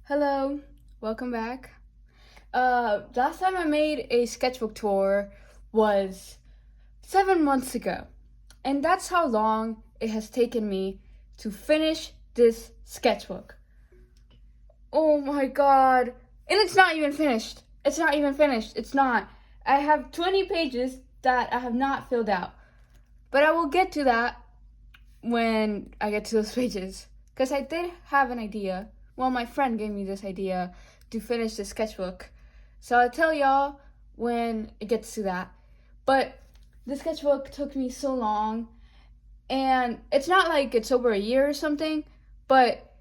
Hello, welcome back. Last time I made a sketchbook tour was 7 months ago, and that's how long it has taken me to finish this sketchbook. Oh my god! And it's not even finished. It's not even finished. It's not. I have 20 pages that I have not filled out, but I will get to that when I get to those pages. Because I did have an idea. Well, my friend gave me this idea to finish the sketchbook. So I'll tell y'all when it gets to that. But the sketchbook took me so long. And it's not like it's over a year or something. But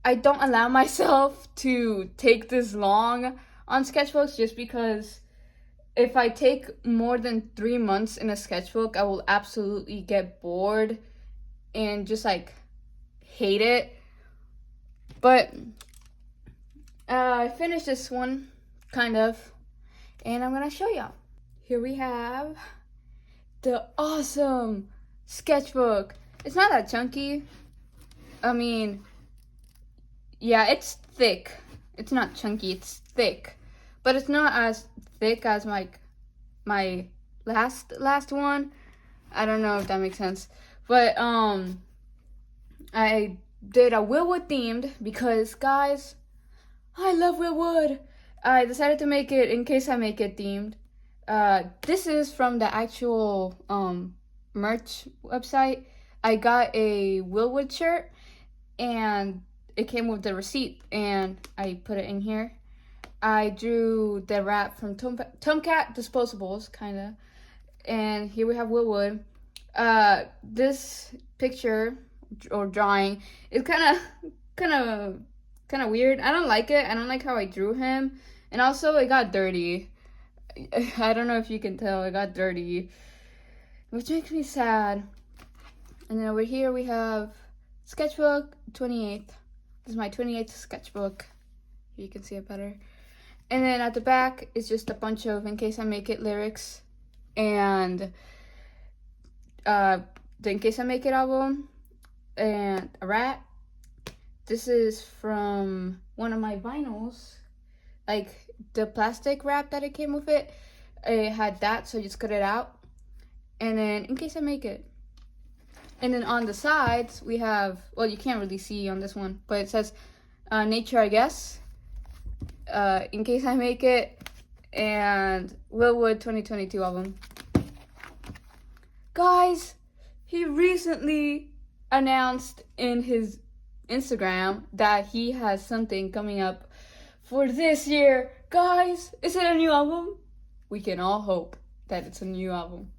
I don't allow myself to take this long on sketchbooks just because if I take more than 3 months in a sketchbook, I will absolutely get bored and just like hate it. But I finished this one kind of, and I'm gonna show y'all. Here we have the awesome sketchbook. It's not that chunky. I mean, yeah, it's thick. It's not chunky, it's thick, but it's not as thick as my last one. I don't know if that makes sense. But I did a Willwood themed because, guys, I love Willwood. I decided to make it in case I make it themed. This is from the actual merch website. I got a Willwood shirt and it came with the receipt and I put it in here. I drew the wrap from Tomcat Disposables, kinda. And here we have Willwood. This picture or drawing is kind of weird. I don't like it. I don't like how I drew him, and also it got dirty. I don't know if you can tell, it got dirty, which makes me sad. And then over here we have sketchbook 28th. This is my 28th sketchbook. You can see it better. And then at the back is just a bunch of In Case I Make It lyrics and the In Case I Make It album and a rat. This is from one of my vinyls, like the plastic wrap that it came with it. It had that, so I just cut it out. And then In Case I Make It. And then on the sides we have, well, you can't really see on this one, but it says Nature, I Guess, In Case I Make It, and Willwood 2022 album. Guys, he recently announced in his Instagram that he has something coming up for this year. Guys, is it a new album? We can all hope that it's a new album.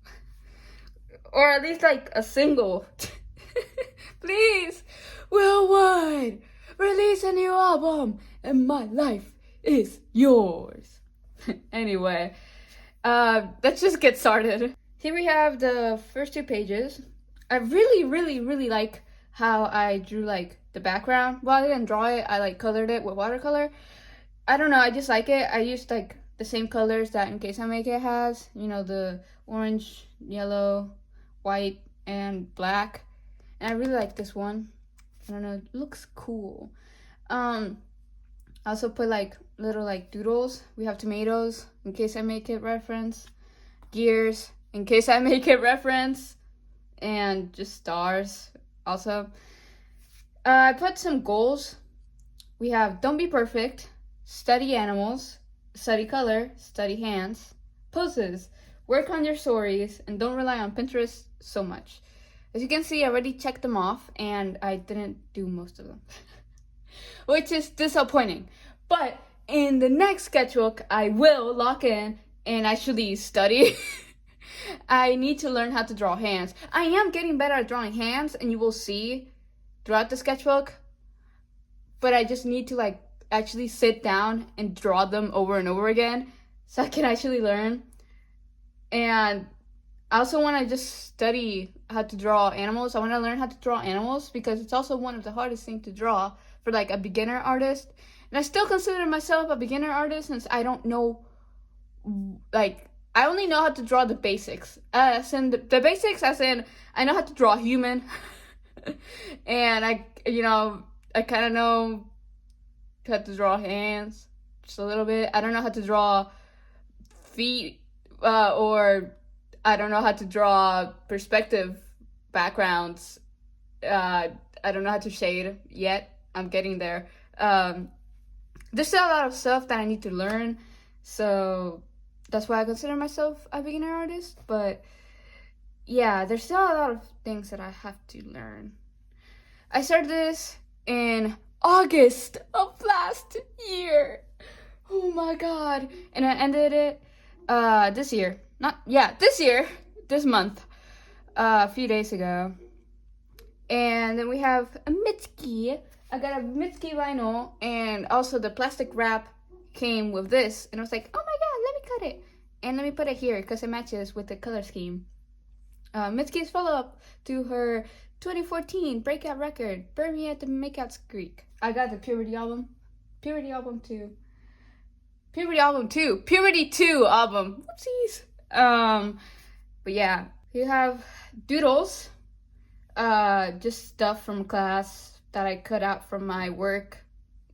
Or at least like a single. Please, Willwood, release a new album and my life is yours. Anyway, let's just get started. Here we have the first 2 pages. I really like how I drew like the background. Well, I didn't draw it, I like colored it with watercolor. I don't know, I just like it. I used like the same colors that In Case I Make It has, you know, the orange, yellow, white, and black. And I really like this one. I don't know, it looks cool. I also put like little like doodles. We have tomatoes, In Case I Make It reference, gears, In Case I Make It reference, and just stars also. I put some goals. We have don't be perfect, study animals, study color, study hands, poses, work on your stories, and don't rely on Pinterest so much. As you can see, I already checked them off and I didn't do most of them, which is disappointing. But in the next sketchbook, I will lock in and actually study. I need to learn how to draw hands. I am getting better at drawing hands, and you will see throughout the sketchbook, but I just need to like actually sit down and draw them over and over again so I can actually learn. And I also want to just study how to draw animals. I want to learn how to draw animals because it's also one of the hardest things to draw for like a beginner artist. And I still consider myself a beginner artist since I don't know, like, I only know how to draw the basics. As in the basics, as in I know how to draw a human, and I kind of know how to draw hands just a little bit. I don't know how to draw feet, or I don't know how to draw perspective backgrounds. I don't know how to shade yet. I'm getting there. There's still a lot of stuff that I need to learn, so that's why I consider myself a beginner artist. But yeah, there's still a lot of things that I have to learn. I started this in August of last year. Oh my god. And I ended it this year. This month. A few days ago. And then we have a Mitski. I got a Mitski vinyl, and also the plastic wrap came with this. And I was like, oh my god, let me cut it. And let me put it here because it matches with the color scheme. Mitski's follow-up to her 2014 breakout record, Burn Me at the Makeout Creek. I got the Puberty album. Puberty 2 album. Whoopsies. But yeah, you have doodles. Just stuff from class that I cut out from my work.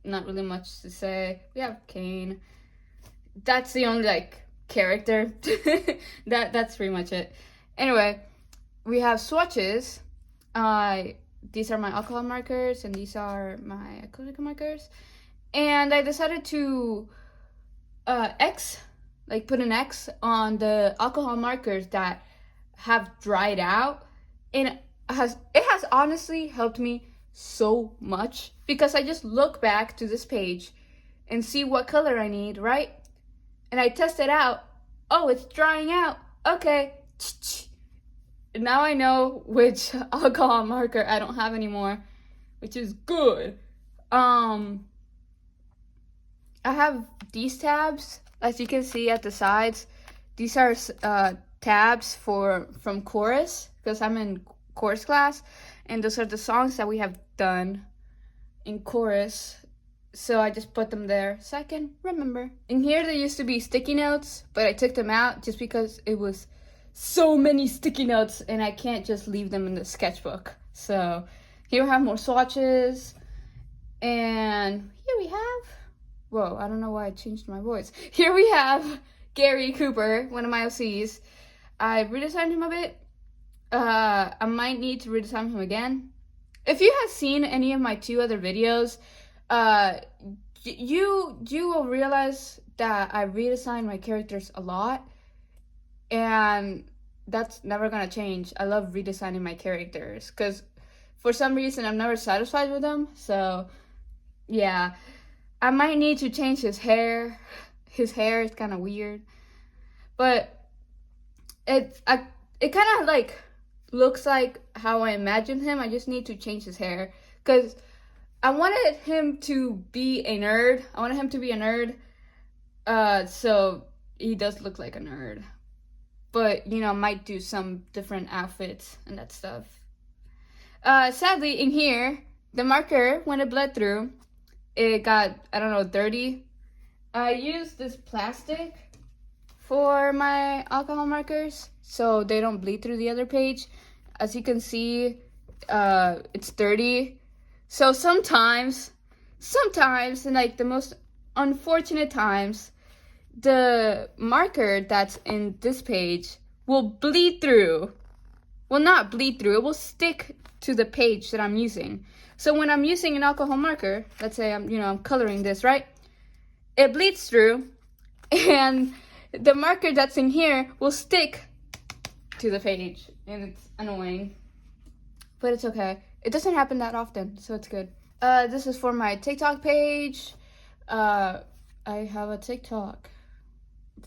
Not really much to say. We have Kane. That's the only like character. That's pretty much it. Anyway, we have swatches. These are my alcohol markers, and these are my acrylic markers. And I decided to put an X on the alcohol markers that have dried out, and it has honestly helped me so much, because I just look back to this page and see what color I need, right? And I test it out. Oh, it's drying out. Okay. Now I know which alcohol marker I don't have anymore, which is good. I have these tabs, as you can see at the sides. These are tabs from chorus, because I'm in chorus class, and those are the songs that we have done in chorus. So I just put them there so I can remember. In here there used to be sticky notes, but I took them out just because it was so many sticky notes and I can't just leave them in the sketchbook. So here we have more swatches, and here we have, whoa, I don't know why I changed my voice. Here we have Gary Cooper, one of my OCs. I redesigned him a bit. I might need to redesign him again. If you have seen any of my 2 other videos, you will realize that I redesign my characters a lot, and that's never gonna change. I love redesigning my characters because for some reason I'm never satisfied with them. So yeah, I might need to change his hair. His hair is kind of weird, but it kind of like looks like how I imagined him. I just need to change his hair because I wanted him to be a nerd. So he does look like a nerd. But, you know, might do some different outfits and that stuff. Sadly, in here, the marker, when it bled through, it got, I don't know, dirty. I used this plastic for my alcohol markers so they don't bleed through the other page. As you can see, it's dirty. So sometimes, in like the most unfortunate times, the marker that's in this page will bleed through. Well, not bleed through, it will stick to the page that I'm using. So when I'm using an alcohol marker, let's say I'm coloring this, right? It bleeds through, and the marker that's in here will stick to the page, and it's annoying. But it's okay. It doesn't happen that often, so it's good. This is for my TikTok page. I have a TikTok.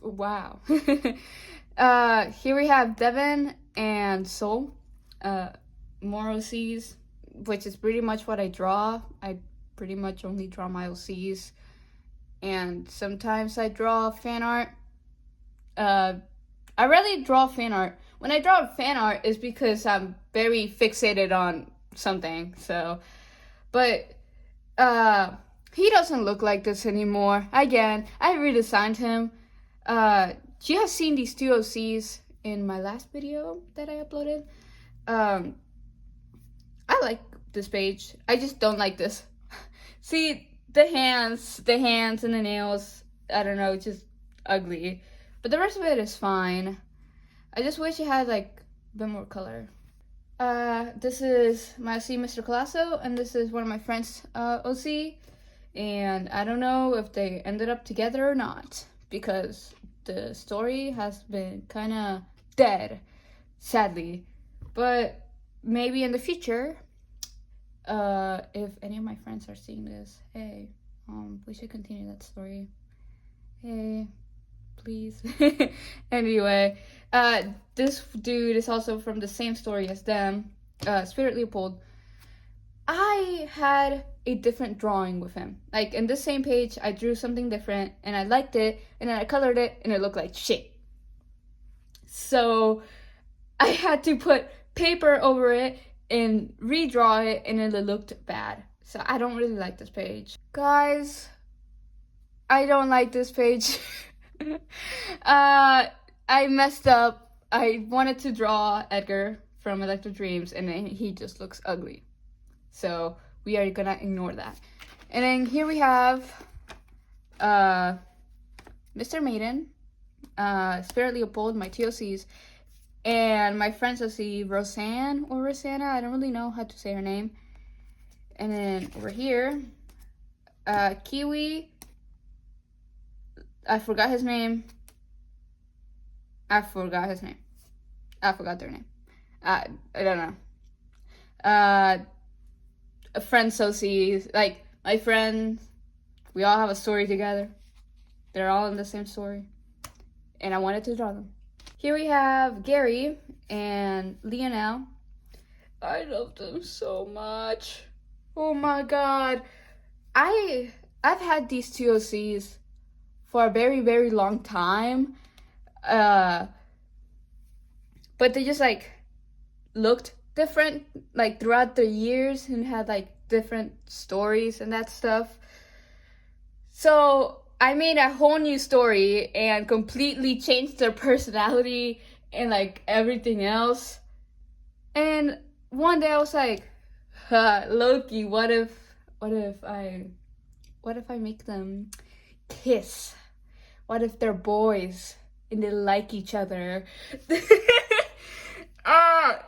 Wow. Here we have Devin and Soul, more OCs, which is pretty much what I draw. I pretty much only draw my OCs, and sometimes I draw fan art. I rarely draw fan art. When I draw fan art, it's because I'm very fixated on something. So, but he doesn't look like this anymore. Again, I redesigned him. You have seen these 2 OCs in my last video that I uploaded. I like this page. I just don't like this. See, the hands and the nails, I don't know, it's just ugly. But the rest of it is fine. I just wish it had like a bit more color. This is my OC, Mr. Colasso, and this is one of my friends' OC. And I don't know if they ended up together or not, because the story has been kind of dead, sadly. But maybe in the future, if any of my friends are seeing this, hey, we should continue that story. Hey, please. Anyway, this dude is also from the same story as them, Spirit Leopold. I had a different drawing with him. Like, in this same page, I drew something different, and I liked it, and then I colored it, and it looked like shit. So, I had to put paper over it and redraw it, and it looked bad. So, I don't really like this page. Guys, I don't like this page. I messed up. I wanted to draw Edgar from Electro Dreams, and then he just looks ugly. So we are gonna ignore that. And then here we have Mr. Maiden, Spirit Leopold, my TOCs, and my friends OC, Rosanna, I don't really know how to say her name. And then over here, Kiwi, I forgot his name. I forgot their name. I don't know. Friends OCs, like my friends, we all have a story together. They're all in the same story. And I wanted to draw them. Here we have Gary and Lionel. I love them so much. Oh my god. I've had these two OCs for a very, very long time. But they just like looked different like throughout the years and had like different stories and that stuff. So I made a whole new story and completely changed their personality and like everything else. And one day I was like, Loki, what if I make them kiss? What if they're boys and they like each other?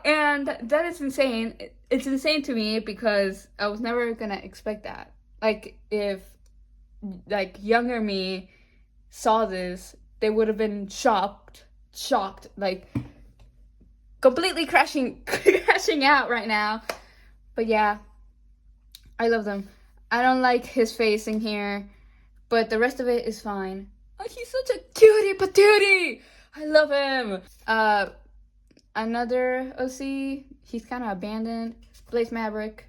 And that is insane. It's insane to me because I was never gonna expect that. Like, if like younger me saw this, they would have been shocked, like completely crashing out right now. But yeah, I love them. I don't like his face in here, but the rest of it is fine. Oh, he's such a cutie patootie. I love him. Another OC, he's kind of abandoned. Blaze Maverick,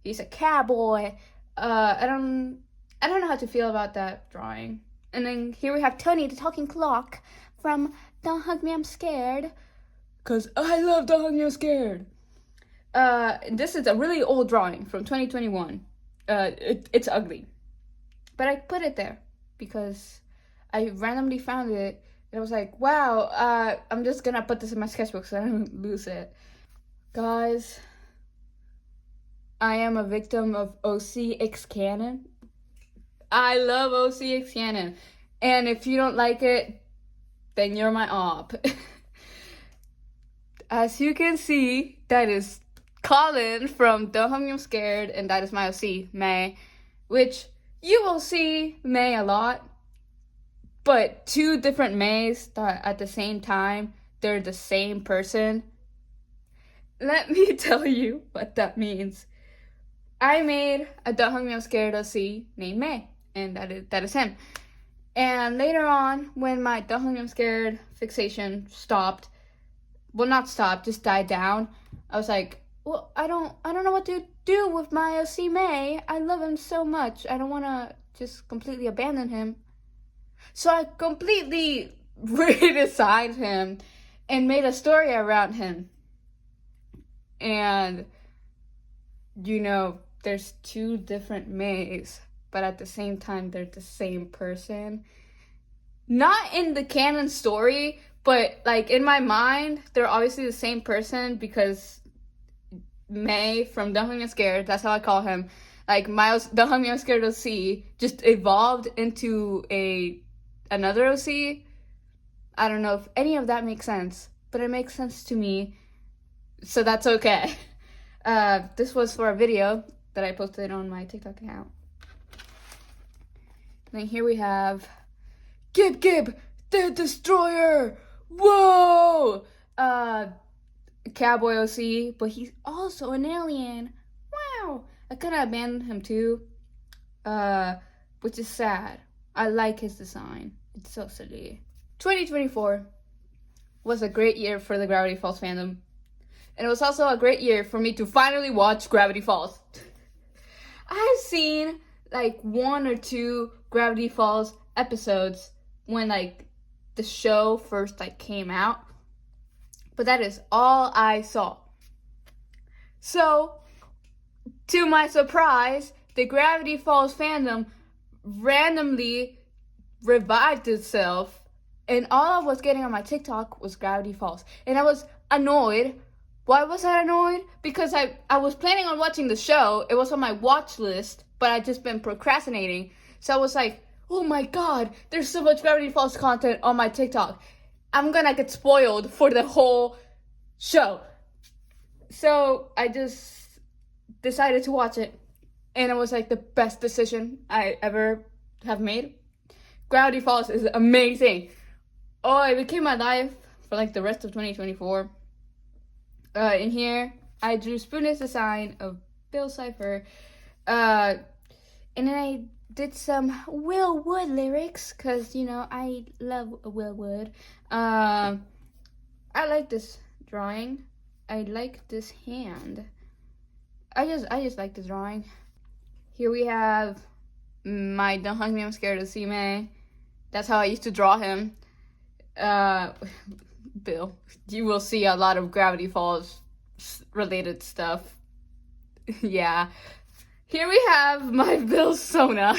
he's a cowboy. I don't know how to feel about that drawing. And then here we have Tony, the talking clock from Don't Hug Me, I'm Scared. Cause I love Don't Hug Me, I'm Scared. This is a really old drawing from 2021. It's ugly, but I put it there because I randomly found it. And I was like, wow, I'm just gonna put this in my sketchbook so I don't lose it. Guys, I am a victim of OC X Canon. I love OC X Canon. And if you don't like it, then you're my op. As you can see, that is Colin from Don't Hug Me, I'm Scared, and that is my OC, May, which you will see May a lot. But two different Mays that at the same time, they're the same person. Let me tell you what that means. I made a Don't Hug Me, I'm Scared OC named May, and that is him. And later on, when my Don't Hug Me, I'm Scared fixation stopped, well, not stopped, just died down, I was like, well, I don't know what to do with my OC May. I love him so much. I don't want to just completely abandon him. So I completely redesigned him and made a story around him. And, you know, there's two different Mays, but at the same time, they're the same person. Not in the canon story, but, like, in my mind, they're obviously the same person because May from Don't Hug Me, I'm Scared, that's how I call him, Like the Hungry I'm Scared OC just evolved into another OC. I don't know if any of that makes sense, but it makes sense to me, so that's okay. This was for a video that I posted on my TikTok account. And then here we have Gib Gib, the Destroyer. Whoa! Cowboy OC, but he's also an alien. Wow! I kind of abandoned him too, which is sad. I like his design. It's so silly. 2024 was a great year for the Gravity Falls fandom. And it was also a great year for me to finally watch Gravity Falls. I've seen like 1 or 2 Gravity Falls episodes when like the show first like came out. But that is all I saw. So, to my surprise, the Gravity Falls fandom randomly revived itself, and all I was getting on my TikTok was Gravity Falls. And I was annoyed. Why was I annoyed? Because I was planning on watching the show. It was on my watch list, but I'd just been procrastinating. So I was like, oh my god, there's so much Gravity Falls content on my TikTok. I'm gonna get spoiled for the whole show. So I just decided to watch it. And it was like the best decision I ever have made. Gravity Falls is amazing. Oh, it became my life for like the rest of 2024. In here, I drew Spoon's design of Bill Cipher. And then I did some Will Wood lyrics, because, you know, I love Will Wood. I like this drawing. I like this hand. I just like the drawing. Here we have my Don't Hug Me, I'm Scared of May. That's how I used to draw him. Bill. You will see a lot of Gravity Falls related stuff. Yeah. Here we have my Bill Sona.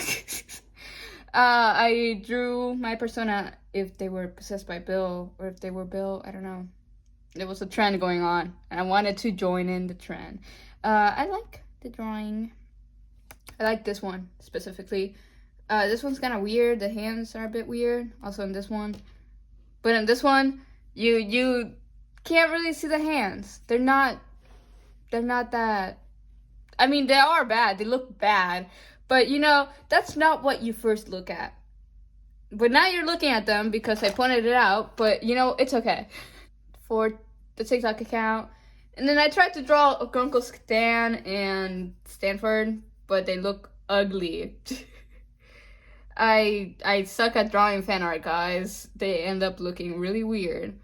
I drew my persona if they were possessed by Bill, or if they were Bill, I don't know. There was a trend going on, and I wanted to join in the trend. I like the drawing. I like this one specifically. This one's kind of weird. The hands are a bit weird. Also in this one. But in this one, you can't really see the hands. They're not that... I mean, they are bad. They look bad. But, you know, that's not what you first look at. But now you're looking at them because I pointed it out. But, you know, it's okay. For the TikTok account. And then I tried to draw Uncle Stan and Stanford, but they look ugly. I suck at drawing fan art, guys. They end up looking really weird.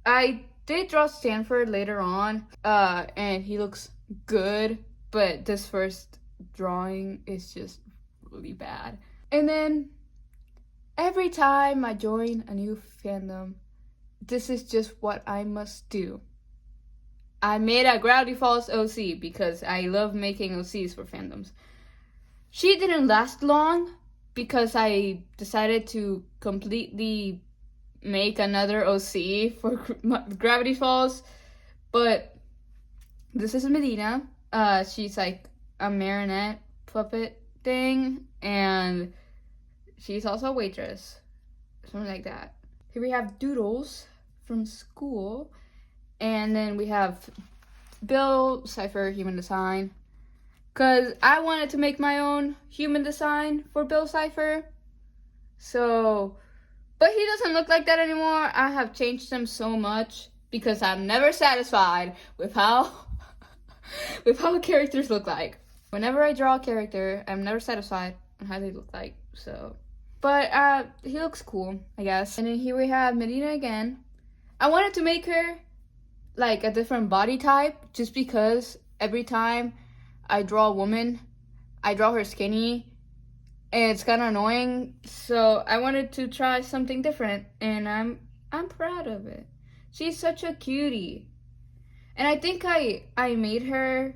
I did draw Stanford later on, and he looks good, but this first drawing is just really bad. And then every time I join a new fandom, this is just what I must do. I made a Gravity Falls OC because I love making OCs for fandoms. She didn't last long because I decided to completely make another OC for Gravity Falls. But this is Medina. She's like a marionette puppet thing, and she's also a waitress. Something like that. Here we have Doodles from school. And then we have Bill Cipher human design. Because I wanted to make my own human design for Bill Cipher. So, but he doesn't look like that anymore. I have changed him so much because I'm never satisfied with how characters look like. Whenever I draw a character, I'm never satisfied on how they look like. So, but he looks cool, I guess. And then here we have Medina again. I wanted to make her like a different body type just because every time I draw a woman, I draw her skinny and it's kind of annoying. So I wanted to try something different, and I'm proud of it. She's such a cutie. And I think I made her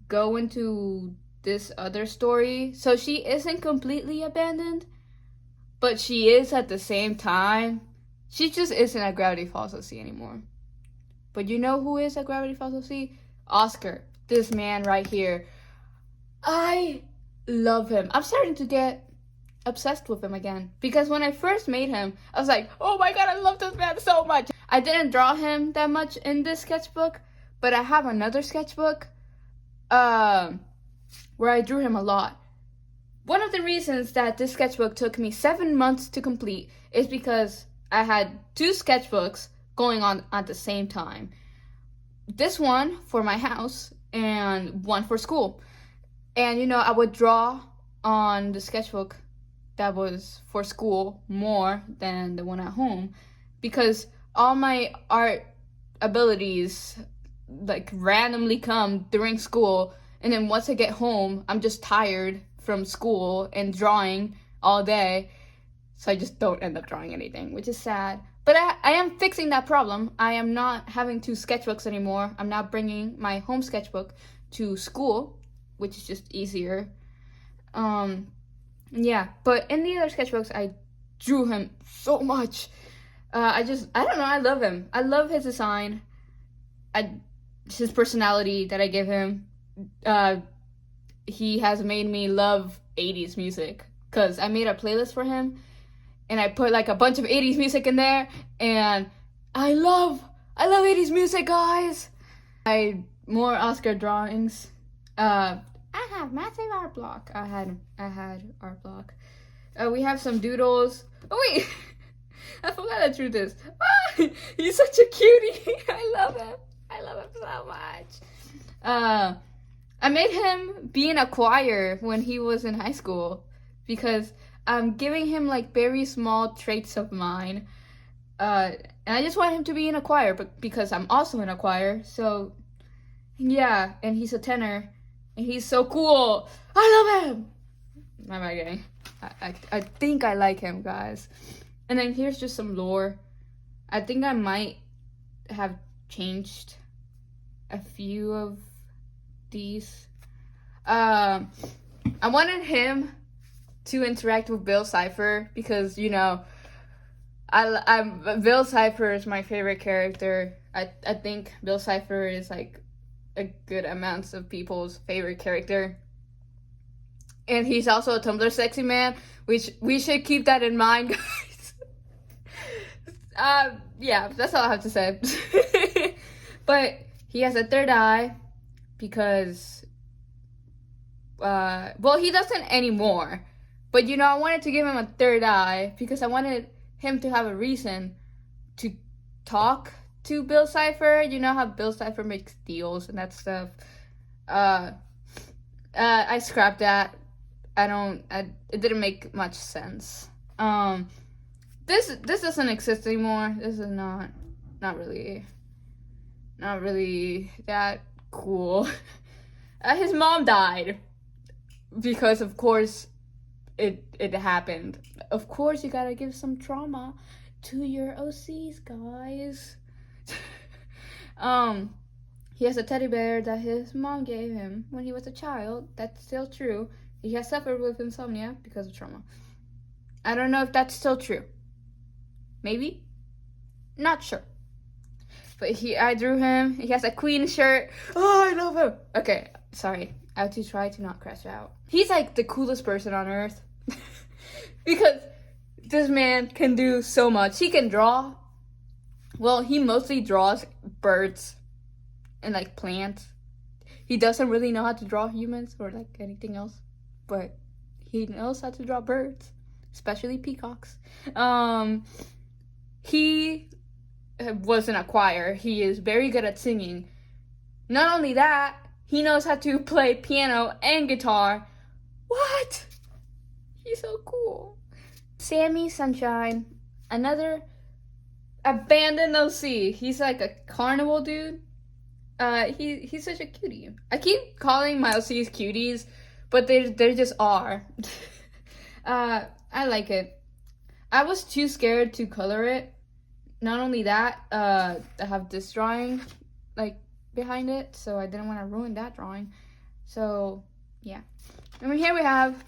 go into this other story, so she isn't completely abandoned, but she is at the same time. She just isn't at Gravity Falls OC anymore. But you know who is at Gravity Falls OC? Oscar. This man right here. I love him. I'm starting to get obsessed with him again. Because when I first made him, I was like, oh my god, I love this man so much. I didn't draw him that much in this sketchbook, but I have another sketchbook where I drew him a lot. One of the reasons that this sketchbook took me 7 months to complete is because I had 2 sketchbooks going on at the same time. This one for my house and one for school. And you know, I would draw on the sketchbook that was for school more than the one at home because all my art abilities like randomly come during school, and then once I get home, I'm just tired from school and drawing all day, so I just don't end up drawing anything, which is sad. But I am fixing that problem. I am not having 2 sketchbooks anymore. I'm not bringing my home sketchbook to school, which is just easier. Yeah, but in the other sketchbooks, I drew him so much. I don't know, I love him. I love his design. His personality that I give him. He has made me love 80s music because I made a playlist for him and I put like a bunch of 80s music in there, and I love 80s music, guys. More Oscar drawings. I have massive art block. I had art block. We have some doodles. Oh wait, I forgot I drew this. He's such a cutie. I love him so much. I made him be in a choir when he was in high school because I'm giving him like very small traits of mine. And I just want him to be in a choir, but because I'm also in a choir. So yeah, and he's a tenor and he's so cool. I love him. Am I getting? I think I like him, guys. And then here's just some lore. I think I might have changed a few of these. I wanted him to interact with Bill Cipher because, you know, Bill Cipher is my favorite character. I think Bill Cipher is like a good amount of people's favorite character. And he's also a Tumblr sexy man, which we should keep that in mind, guys. Yeah, that's all I have to say. But he has a third eye because, well, he doesn't anymore. But, you know, I wanted to give him a third eye because I wanted him to have a reason to talk to Bill Cipher. You know how Bill Cipher makes deals and that stuff. I scrapped that. It didn't make much sense. This doesn't exist anymore. This is not really that cool. His mom died because, of course, it happened. Of course, you gotta give some trauma to your OCs, guys. He has a teddy bear that his mom gave him when he was a child. That's still true. He has suffered with insomnia because of trauma. I don't know if that's still true. Maybe? Not sure. But I drew him. He has a Queen shirt. Oh, I love him. Okay, sorry. I have to try to not crash out. He's like the coolest person on earth. Because this man can do so much. He can draw. Well, he mostly draws birds and like plants. He doesn't really know how to draw humans or like anything else. But he knows how to draw birds, especially peacocks. He was in a choir. He is very good at singing. Not only that, he knows how to play piano and guitar. What? He's so cool. Sammy Sunshine, another abandoned OC. He's like a carnival dude. He's such a cutie. I keep calling my OCs cuties, but they just are. I like it. I was too scared to color it. Not only that, I have this drawing like behind it, so I didn't want to ruin that drawing. So yeah. And here we have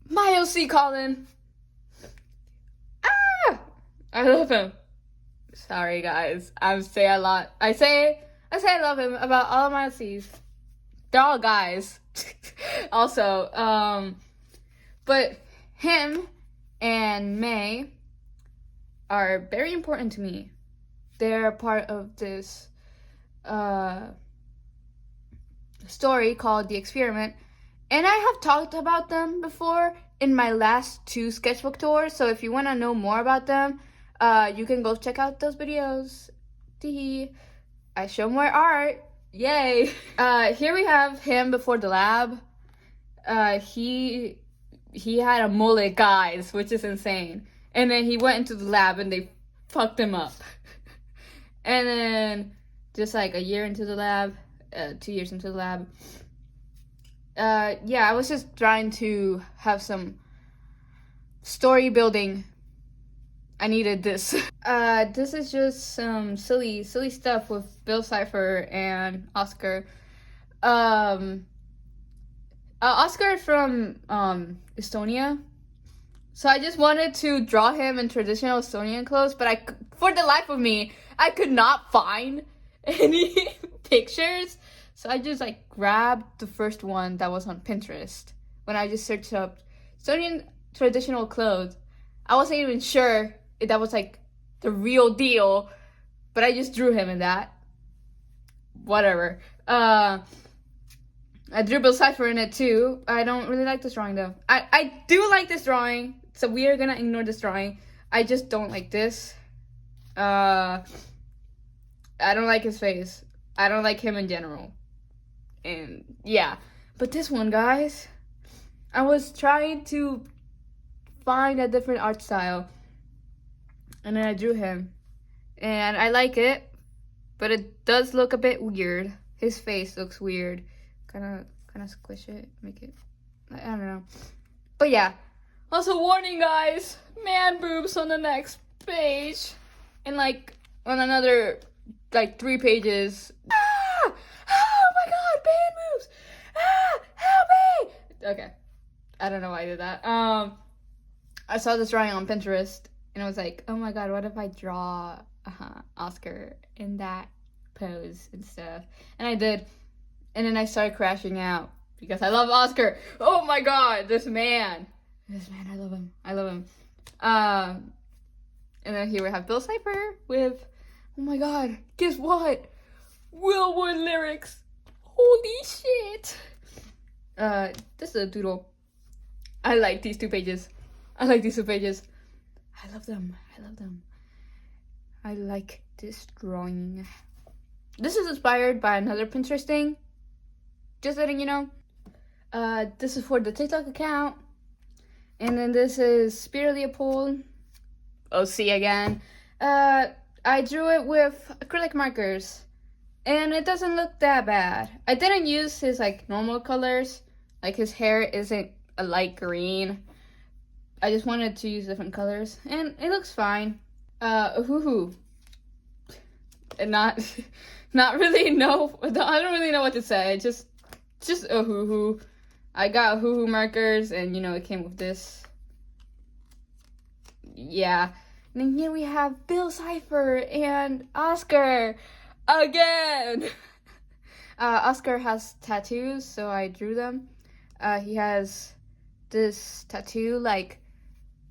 my OC Colin. I love him. Sorry guys, I say a lot. I say I love him about all of my OCs. they're all guys. Also, but him and May are very important to me. They're part of this story called The Experiment, and I have talked about them before in my last 2 sketchbook tours, so if you want to know more about them, you can go check out those videos. Teehee. I show more art. Yay! Here we have him before the lab. He had a mullet, guys, which is insane. And then he went into the lab and they fucked him up. And then just like a year into the lab, 2 years into the lab, I was just trying to have some story building. I needed this. This is just some silly stuff with Bill Cipher and Oscar. Oscar from Estonia. So I just wanted to draw him in traditional Estonian clothes, but for the life of me, I could not find any pictures. So I just like grabbed the first one that was on Pinterest. When I just searched up Estonian traditional clothes, I wasn't even sure if that was like the real deal, but I just drew him in that. Whatever. I drew Bill Cipher in it too. I don't really like this drawing though. I do like this drawing, so we are gonna ignore this drawing. I just don't like this. I don't like his face. I don't like him in general. And yeah. But this one, guys, I was trying to find a different art style. And then I drew him. And I like it, but it does look a bit weird. His face looks weird. Kind of squish it, make it, I don't know. But yeah. Also warning, guys, man boobs on the next page. And like on another like 3 pages. Ah! Oh my god, man boobs! Ah! Help me! Okay. I don't know why I did that. I saw this drawing on Pinterest and I was like, oh my god, what if I draw Oscar in that pose and stuff? And I did. And then I started crashing out because I love Oscar. Oh my god, this man, I love him. And then here we have Bill Cipher with, oh my god, guess what? Willwood lyrics. Holy shit. This is a doodle. I like these 2 pages. I love them. I like this drawing. This is inspired by another Pinterest thing. Just letting you know. This is for the TikTok account. And then this is Spear Leopold. OC again. I drew it with acrylic markers. And it doesn't look that bad. I didn't use his like normal colors. Like his hair isn't a light green. I just wanted to use different colors. And it looks fine. Hoo-hoo. And not really know. I don't really know what to say. Just a hoo-hoo. I got hoo-hoo markers and you know it came with this. Yeah. And then here we have Bill Cipher and Oscar again. Oscar has tattoos, so I drew them. He has this tattoo like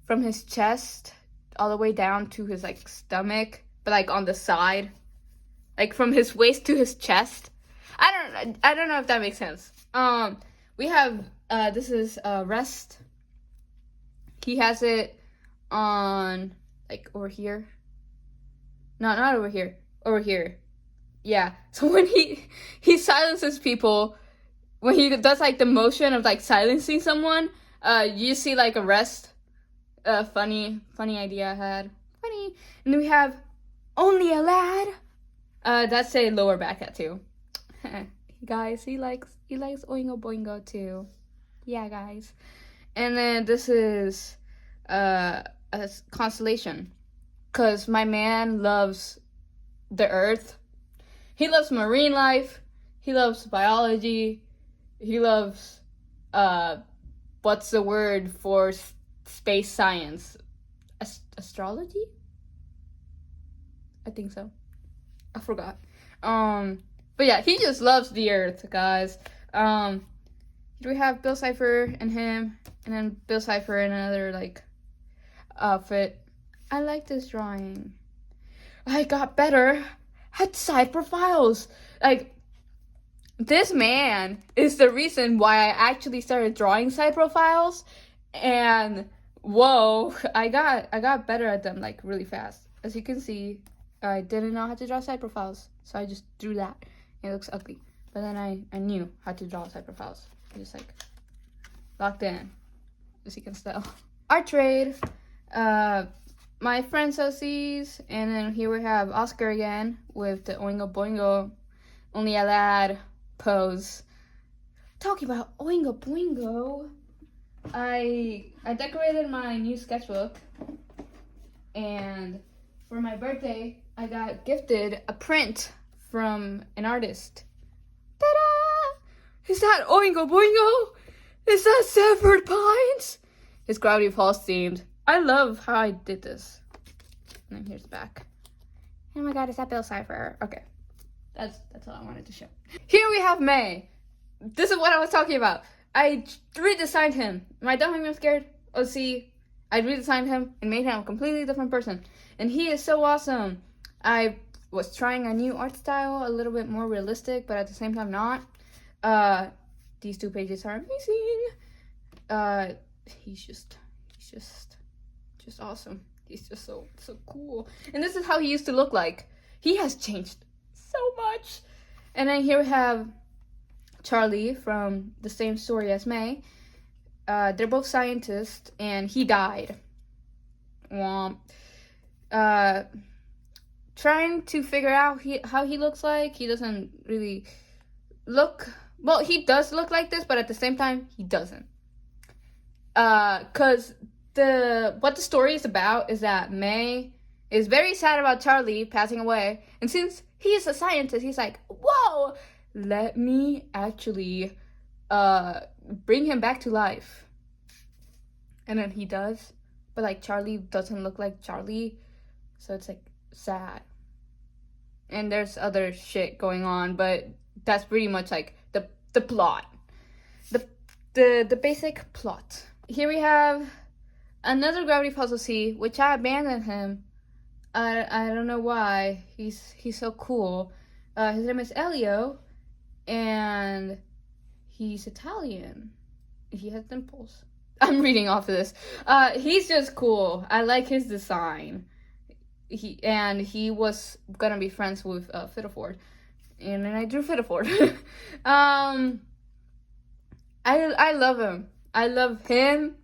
from his chest all the way down to his like stomach, but like on the side. Like from his waist to his chest. I don't know if that makes sense. We have this is rest. He has it on like over here. No, not over here. Over here. Yeah. So when he silences people, when he does like the motion of like silencing someone, you see like a rest. Funny idea I had. Funny. And then we have only a lad. That's a lower back tattoo. Guys, he likes Oingo Boingo too. Yeah, guys. And then this is a constellation. Cause my man loves the earth. He loves marine life. He loves biology. He loves what's the word for space science? Astrology? I think so. I forgot. But yeah, he just loves the earth, guys. Here we have Bill Cipher and him, and then Bill Cipher in another like outfit. I like this drawing. I got better at side profiles. Like, this man is the reason why I actually started drawing side profiles, and whoa, I got better at them like really fast. As you can see, I didn't know how to draw side profiles, so I just drew that. It looks ugly, but then I knew how to draw side profiles. I just like locked in, as you can tell. Our trade, my friend Sosie's, and then here we have Oscar again with the Oingo Boingo, only a lad pose. Talking about Oingo Boingo, I decorated my new sketchbook, and for my birthday, I got gifted a print from an artist. Ta-da! Is that Oingo Boingo? Is that Severed Pines? It's Gravity Falls themed. I love how I did this. And then here's the back. Oh my god, is that Bill Cipher? Okay. That's all I wanted to show. Here we have May. This is what I was talking about. I redesigned him. Am I dumb? I'm scared. Oh, see, I redesigned him and made him a completely different person. And he is so awesome. I was trying a new art style, a little bit more realistic, but at the same time not. These two pages are amazing. He's just awesome. He's just so cool. And this is how he used to look like. He has changed so much. And then here we have Charlie from the same story as May. They're both scientists, and he died. Womp. Trying to figure out how he looks like. He doesn't really look... Well, he does look like this, but at the same time, he doesn't. Because what the story is about is that May is very sad about Charlie passing away. And since he is a scientist, he's like, whoa, let me actually bring him back to life. And then he does. But like Charlie doesn't look like Charlie. So it's like sad. And there's other shit going on, but that's pretty much like the plot. The basic plot. Here we have another Gravity Puzzle C, which I abandoned him. I don't know why. He's so cool. His name is Elio, and he's Italian. He has dimples. I'm reading off of this. He's just cool. I like his design. He was gonna be friends with Fiddleford, and then I drew Fiddleford. I love him. I love him,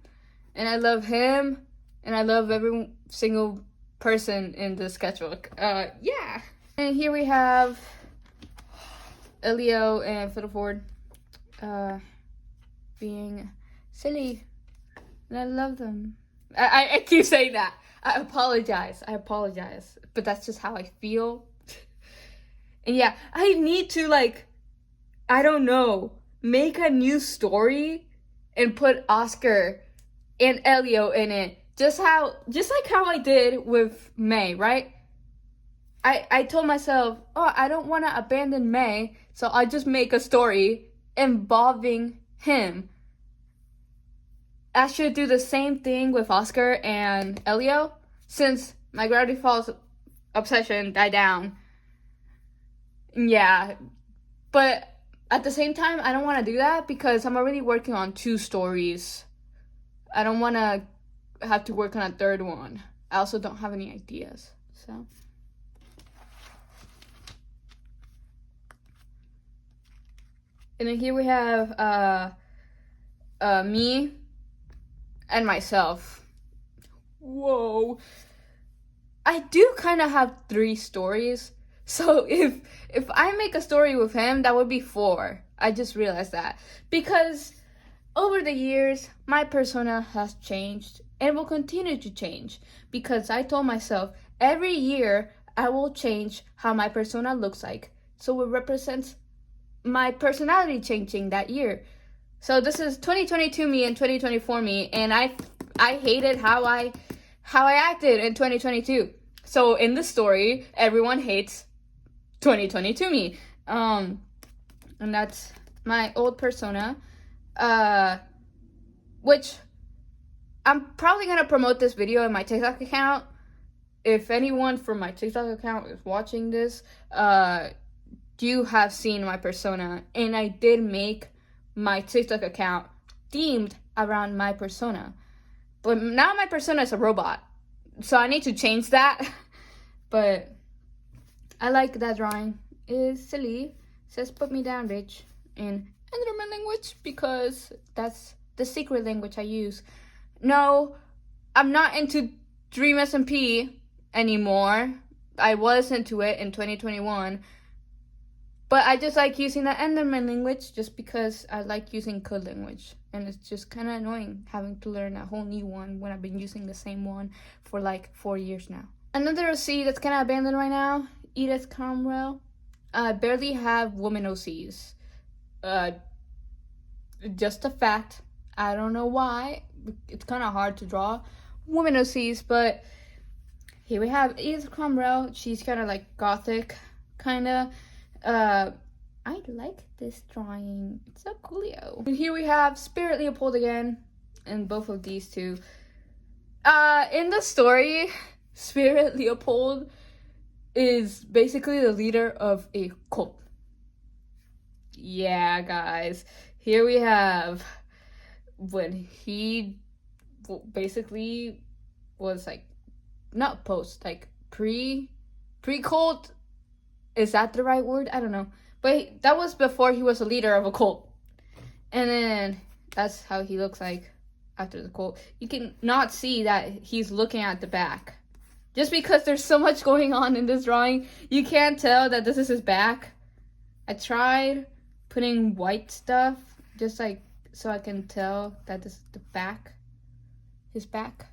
and I love him, and I love every single person in the sketchbook. Yeah. And here we have Elio and Fiddleford being silly, and I love them. I keep saying that. I apologize, but that's just how I feel. And yeah, I need to, like, I don't know, make a new story and put Oscar and Elio in it. Just like how I did with May, right? I told myself, oh, I don't want to abandon May, so I'll just make a story involving him. I should do the same thing with Oscar and Elio, since my Gravity Falls obsession died down. Yeah, but at the same time, I don't want to do that because I'm already working on 2 stories. I don't want to have to work on a 3rd one. I also don't have any ideas, so. And then here we have me and myself. Whoa. I do kind of have 3 stories. So if I make a story with him, that would be 4. I just realized that. Because over the years, my persona has changed and will continue to change. Because I told myself, every year, I will change how my persona looks like. So it represents my personality changing that year. So this is 2022 me and 2024 me, and I hated how I acted in 2022. So in this story, everyone hates 2022 me. And that's my old persona, which I'm probably gonna promote this video in my TikTok account. If anyone from my TikTok account is watching this, you have seen my persona, and I did make my TikTok account themed around my persona. But now my persona is a robot, so I need to change that. But I like that drawing. It's silly. It says "put me down, bitch" in Enderman language because that's the secret language I use. No, I'm not into Dream SMP anymore. I was into it in 2021. But I just like using the Enderman language just because I like using code language. And it's just kind of annoying having to learn a whole new one when I've been using the same one for like 4 years now. Another OC that's kind of abandoned right now, Edith Cromwell. I barely have woman OCs. Just a fact. I don't know why. It's kind of hard to draw woman OCs, but here we have Edith Cromwell. She's kind of like gothic, kind of. I like this drawing. It's so coolio. And here we have Spirit Leopold again, and both of these two. In the story, Spirit Leopold is basically the leader of a cult. Yeah, guys. Here we have when he basically was like, not post, like pre-cult. Is that the right word? I don't know. But that was before he was a leader of a cult. And then that's how he looks like after the cult. You can not see that he's looking at the back. Just because there's so much going on in this drawing, you can't tell that this is his back. I tried putting white stuff just like so I can tell that this is the back. His back.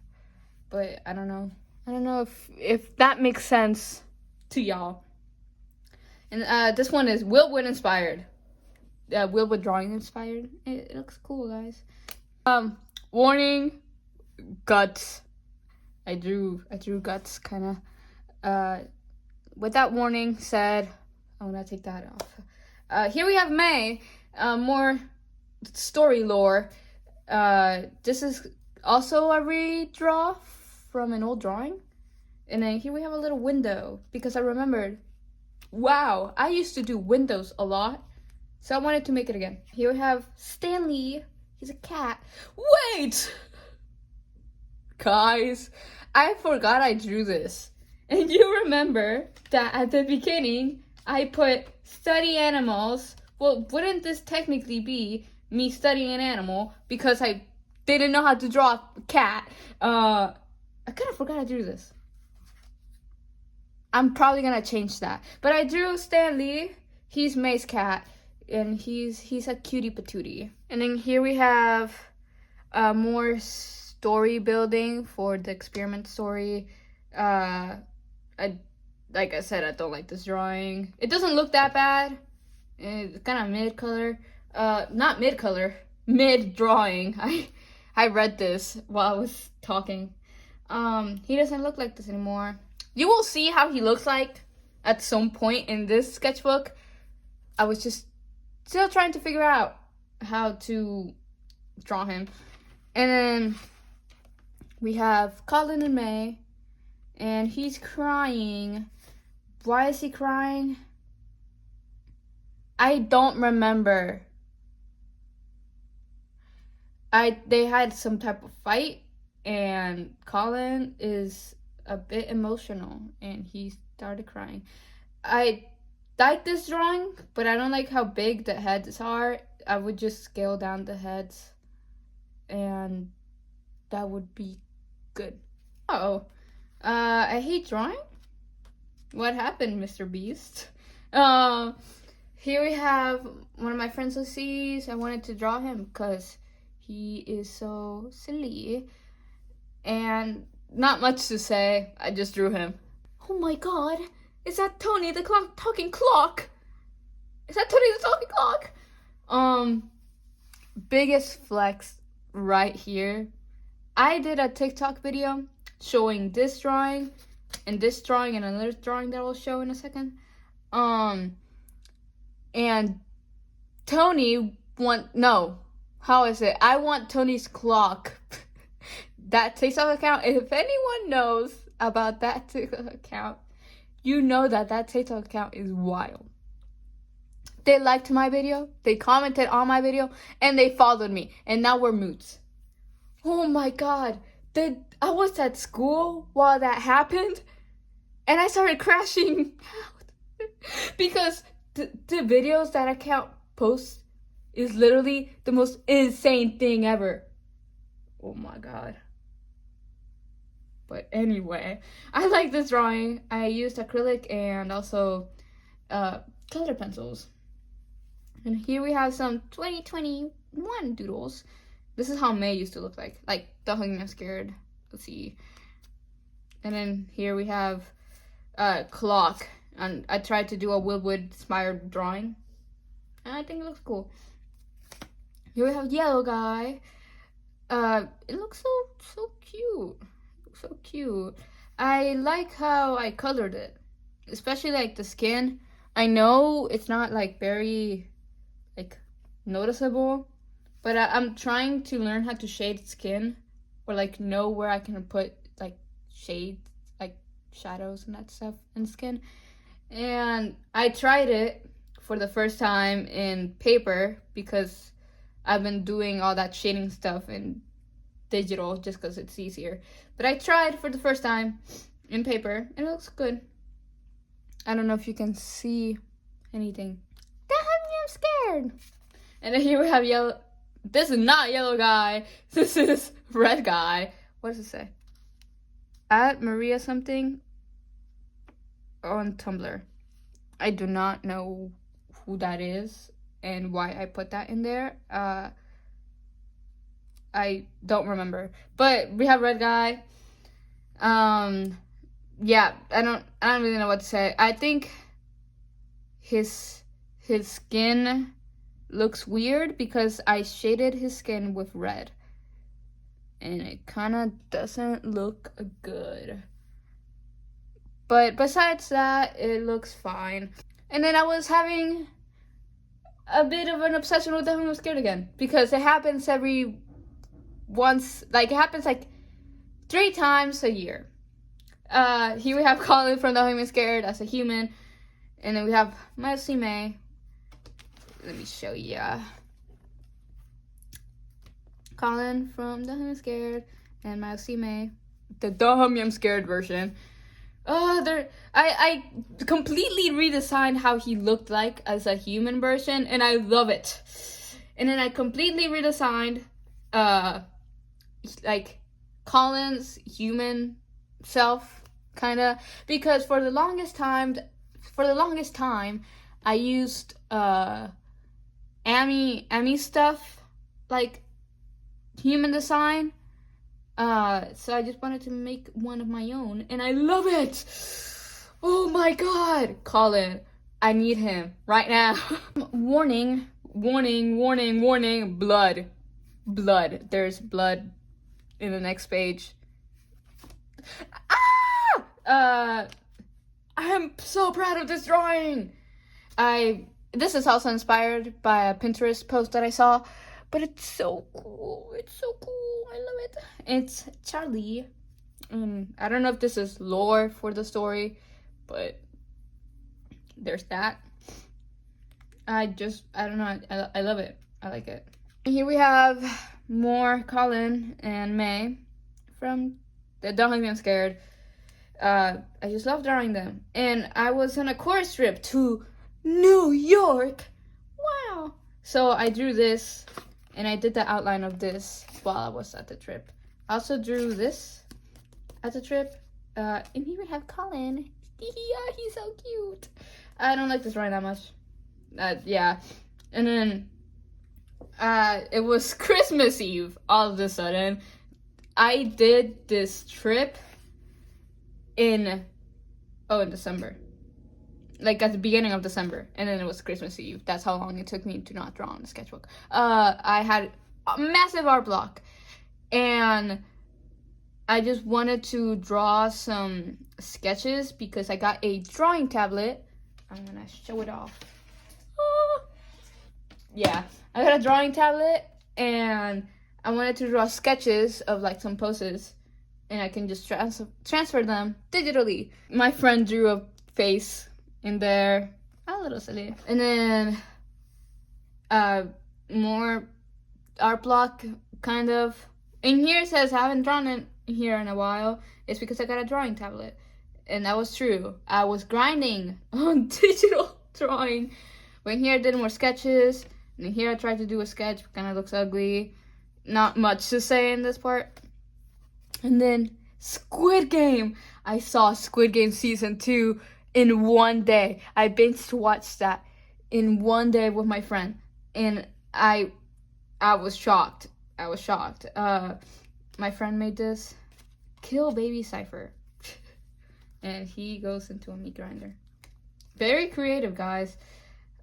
But I don't know. I don't know if that makes sense to y'all. And this one is Wilwood inspired. Wilwood drawing inspired. It looks cool, guys. Warning, guts. I drew guts kind of. With that warning said, I'm gonna take that off. Here we have May. More story lore. This is also a redraw from an old drawing. And then here we have a little window because I remembered. Wow, I used to do windows a lot, so I wanted to make it again. Here we have Stanley. He's a cat. Wait! Guys, I forgot I drew this. And you remember that at the beginning, I put study animals. Well, wouldn't this technically be me studying an animal because I didn't know how to draw a cat? I kind of forgot I drew this. I'm probably gonna change that. But I drew Stanley. He's May's cat. And he's a cutie patootie. And then here we have more story building for the experiment story. Like I said, I don't like this drawing. It doesn't look that bad. It's kind of mid-color. Not mid-color. Mid-drawing. I read this while I was talking. He doesn't look like this anymore. You will see how he looks like at some point in this sketchbook. I was just still trying to figure out how to draw him. And then we have Colin and May. And he's crying. Why is he crying? I don't remember. They had some type of fight. And Colin is a bit emotional and he started crying. I like this drawing, but I don't like how big the heads are. I would just scale down the heads and that would be good. I hate drawing. What happened, Mr. Beast? Here we have one of my friends OCs. I wanted to draw him because he is so silly. And not much to say. I just drew him. Oh my god. Is that Tony the talking clock? Is that Tony the talking clock? Biggest flex right here. I did a TikTok video showing this drawing and another drawing that I'll show in a second. And Tony how is it? I want Tony's clock. That TikTok account, if anyone knows about that TikTok account, you know that TikTok account is wild. They liked my video, they commented on my video, and they followed me, and now we're moots. Oh my god. I was at school while that happened, and I started crashing out. Because the videos that account posts is literally the most insane thing ever. Oh my god. But anyway, I like this drawing. I used acrylic and also color pencils. And here we have some 2021 doodles. This is how May used to look like the Hungry I'm Scared. Let's see. And then here we have clock. And I tried to do a Woodwood inspired drawing. And I think it looks cool. Here we have yellow guy. It looks so cute. So cute. I like how I colored it, especially like the skin. I know it's not like very like noticeable, but I'm trying to learn how to shade skin, or like know where I can put like shades, like shadows and that stuff in skin. And I tried it for the first time in paper because I've been doing all that shading stuff in digital just because it's easier. But I tried for the first time in paper and it looks good. I don't know if you can see anything. I'm scared. And then here we have yellow. This is not yellow guy. This is red guy. What does it say? At Maria something on Tumblr. I do not know who that is and why I put that in there. I don't remember. But we have red guy. Yeah, I don't really know what to say. I think his skin looks weird because I shaded his skin with red. And it kind of doesn't look good. But besides that, it looks fine. And then I was having a bit of an obsession with the Hungry I'm Scared again. Because it happens it happens like 3 times a year. Here we have Colin from the Hungry I'm Scared as a human. And then we have Mostly May. Let me show ya. Colin from the Hungry I'm Scared and Mostly May. The Hungry I'm Scared version. I completely redesigned how he looked like as a human version, and I love it. And then I completely redesigned like Colin's human self, kinda, because for the longest time I used Amy stuff, like human design. So I just wanted to make one of my own, and I love it. Oh my god, Colin, I need him right now. Warning, blood. There's blood in the next page. I'm so proud of this drawing. This is also inspired by a Pinterest post that I saw, but it's so cool. I love it. It's Charlie. I don't know if this is lore for the story, but there's that. I don't know. I love it. I like it. Here we have more Colin and May from the Don't Hungry I'm Scared. I just love drawing them. And I was on a chorus trip to New York. Wow. So I drew this, and I did the outline of this while I was at the trip. I also drew this at the trip. And here we have Colin. Yeah, he's so cute. I don't like this drawing that much. Yeah. And then it was Christmas Eve all of a sudden. I did this trip in December. Like at the beginning of December. And then it was Christmas Eve. That's how long it took me to not draw on the sketchbook. I had a massive art block. And I just wanted to draw some sketches because I got a drawing tablet. I'm gonna show it off. yeah, I got a drawing tablet, and I wanted to draw sketches of like some poses, and I can just transfer them digitally. My friend drew a face in there, a little silly, and then more art block kind of. In here it says I haven't drawn it here in a while. It's because I got a drawing tablet, and that was true. I was grinding on digital drawing. But here I did more sketches, and here I tried to do a sketch, kind of looks ugly. Not much to say in this part. And then Squid Game. I saw Squid Game season 2 in one day. I binged watched that in one day with my friend, and I was shocked. I was shocked. My friend made this Kill Baby Cypher, and he goes into a meat grinder. Very creative, guys.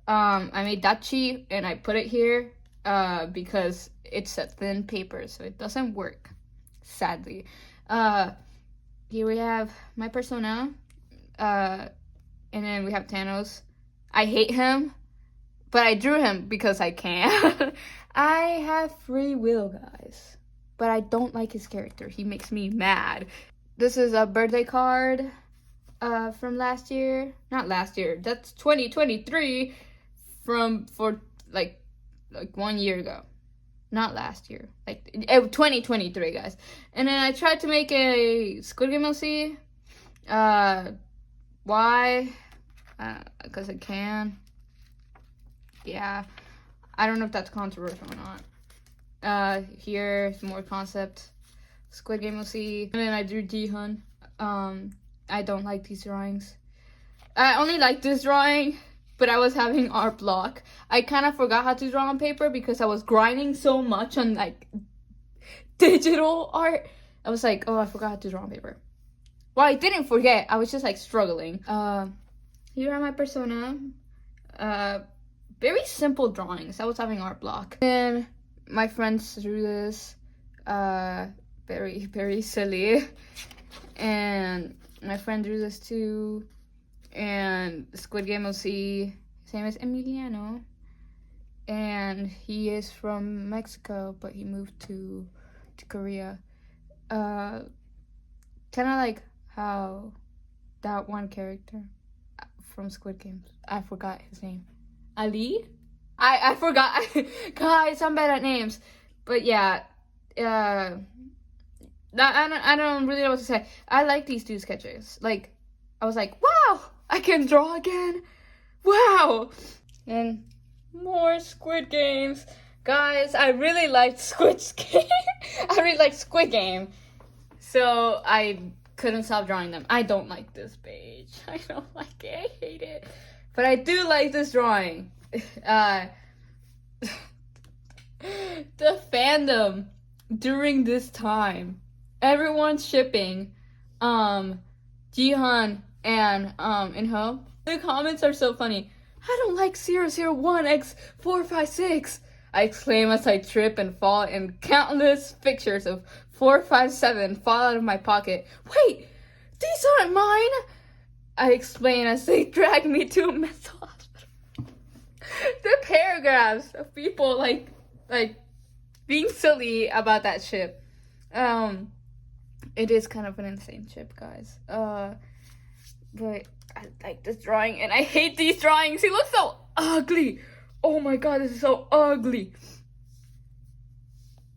I made Dachi, and I put it here because it's a thin paper, so it doesn't work, sadly. Here we have my persona, and then we have Thanos. I hate him, but I drew him because I can. I have free will, guys, but I don't like his character. He makes me mad. This is a birthday card from last year. Not last year. That's 2023 for like 1 year ago. Not last year. Like 2023, guys. And then I tried to make a Squid Game LC. Why? Because I can. Yeah. I don't know if that's controversial or not. Here's more concept. Squid Game LC. And then I drew Ji-hun. I don't like these drawings. I only like this drawing, but I was having art block. I kind of forgot how to draw on paper because I was grinding so much on like digital art. I was like, oh, I forgot how to draw on paper. Well, I didn't forget. I was just like struggling. Here are my persona. Very simple drawings. I was having art block. And my friends drew this. Very, very silly. And my friend drew this too. And Squid Game OC, his name is Emiliano. And he is from Mexico, but he moved to Korea. Kind of like how that one character from Squid Game, I forgot his name. Ali? I forgot. Guys, I'm bad at names. But yeah, I don't really know what to say. I like these two sketches. Like, I was like, wow, I can draw again. Wow. And more Squid Games. Guys, I really liked Squid Game. I really liked Squid Game. So I couldn't stop drawing them. I don't like this page. I don't like it. I hate it. But I do like this drawing. The fandom during this time. Everyone's shipping Ji-hun and In-ho. The comments are so funny. I don't like 001x456. I exclaim as I trip and fall, and countless pictures of 457 fall out of my pocket. Wait, these aren't mine! I explain as they drag me to a mental hospital. The paragraphs of people like being silly about that ship. It is kind of an insane ship, guys. But I like this drawing, and I hate these drawings. He looks so ugly. Oh my god, this is so ugly.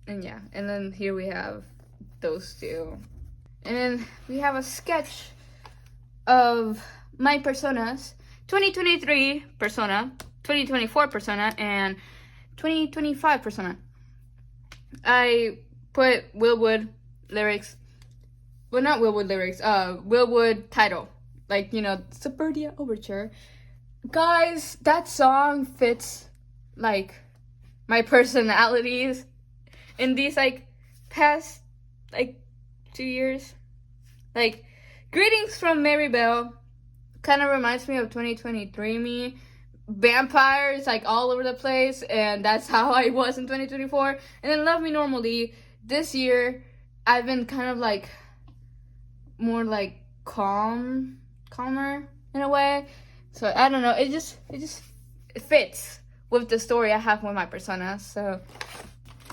And yeah, and then here we have those two. And then we have a sketch of my personas. 2023 persona, 2024 persona, and 2025 persona. I put Will Wood lyrics. Well, not Will Wood lyrics. Will Wood title. Like, you know, Suburbia Overture. Guys, that song fits, like, my personalities in these, like, past, like, 2 years. Like, Greetings from Mary Bell kind of reminds me of 2023 me. Vampires, like, all over the place, and that's how I was in 2024. And then Love Me Normally. This year, I've been kind of, like, more, like, calmer in a way. So I don't know, it fits with the story I have with my persona. So,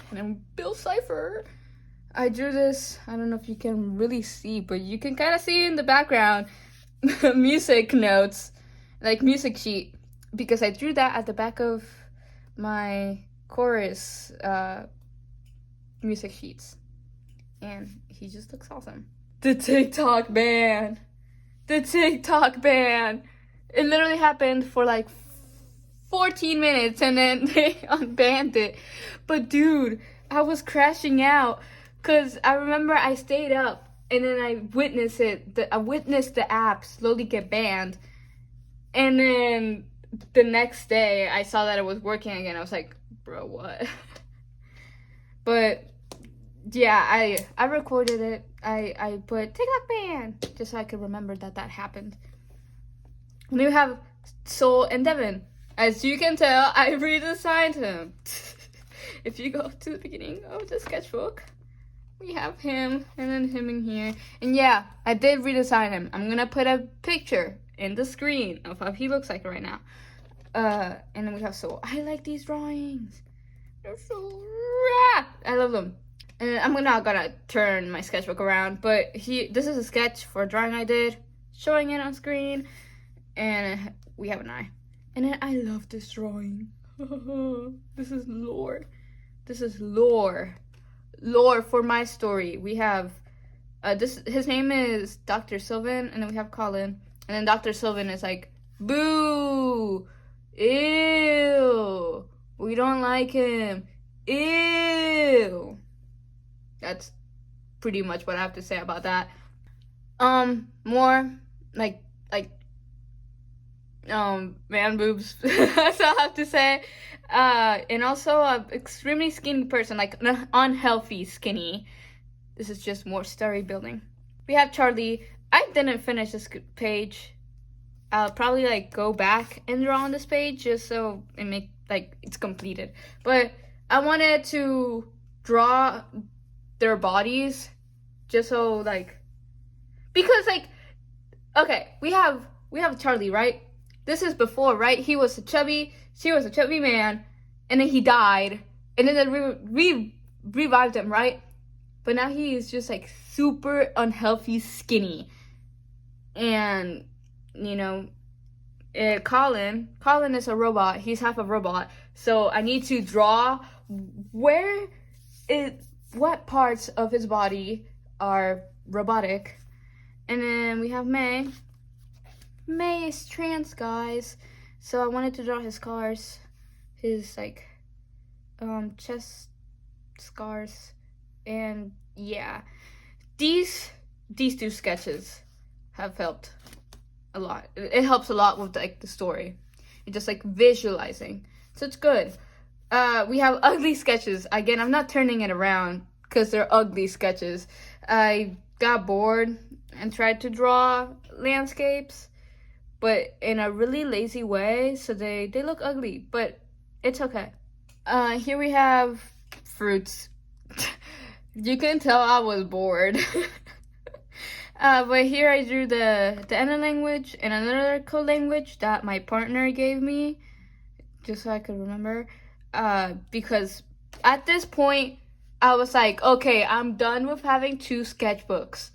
and I'm Bill Cipher. I drew this. I don't know if you can really see, but you can kind of see in the background music notes, like music sheet, because I drew that at the back of my chorus music sheets. And he just looks awesome. The TikTok ban. The TikTok ban. It literally happened for like 14 minutes and then they unbanned it. But dude, I was crashing out because I remember I stayed up and then I witnessed it. I witnessed the app slowly get banned. And then the next day I saw that it was working again. I was like, bro, what? But yeah, I recorded it. I put TikTok ban just so I could remember that happened. And we have Soul and Devin. As you can tell, I redesigned him. If you go to the beginning of the sketchbook, we have him and then him in here. And yeah, I did redesign him. I'm gonna put a picture in the screen of how he looks like right now. And then we have Soul. I like these drawings. They're so rad. I love them. And I'm not gonna turn my sketchbook around, but this is a sketch for a drawing I did, showing it on screen, and we have an eye. And then I love this drawing. This is lore. This is lore. Lore for my story. We have his name is Dr. Sylvan, and then we have Colin. And then Dr. Sylvan is like, boo! Ew! We don't like him. Ew! That's pretty much what I have to say about that. More like man boobs. That's all I have to say. And also an extremely skinny person, like unhealthy skinny. This is just more story building. We have Charlie. I didn't finish this page. I'll probably like go back and draw on this page just so it make it's completed. But I wanted to draw their bodies just so because okay, we have Charlie, right? This is before, right? She was a chubby man, and then he died, and then they revived him, right? But now he is just super unhealthy skinny. And Colin is a robot. He's half a robot. So I need to draw what parts of his body are robotic. And then we have May. May is trans, guys. So I wanted to draw his scars, his chest scars, and yeah, these two sketches have helped a lot. It helps a lot with the story and just visualizing. So it's good. We have ugly sketches. Again, I'm not turning it around because they're ugly sketches. I got bored and tried to draw landscapes, but in a really lazy way, so they look ugly, but it's okay. Here we have fruits. You can tell I was bored. But here I drew the Ana language and another code language that my partner gave me, just so I could remember. Because at this point, I was like, okay, I'm done with having 2 sketchbooks.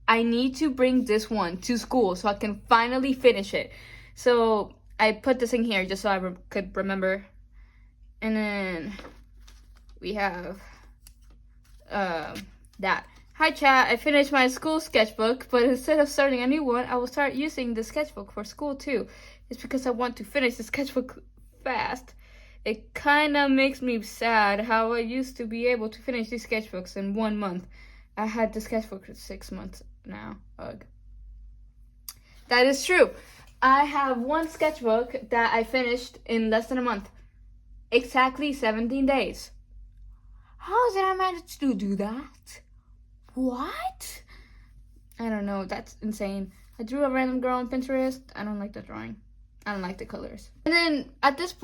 I need to bring this one to school so I can finally finish it. So I put this in here just so I could remember. And then we have that. Hi chat, I finished my school sketchbook, but instead of starting a new one, I will start using the sketchbook for school too. It's because I want to finish the sketchbook fast. It kind of makes me sad how I used to be able to finish these sketchbooks in 1 month. I had the sketchbook for 6 months now. Ugh. That is true. I have one sketchbook that I finished in less than a month. Exactly 17 days. How did I manage to do that? What? I don't know. That's insane. I drew a random girl on Pinterest. I don't like the drawing. I don't like the colors. And then at this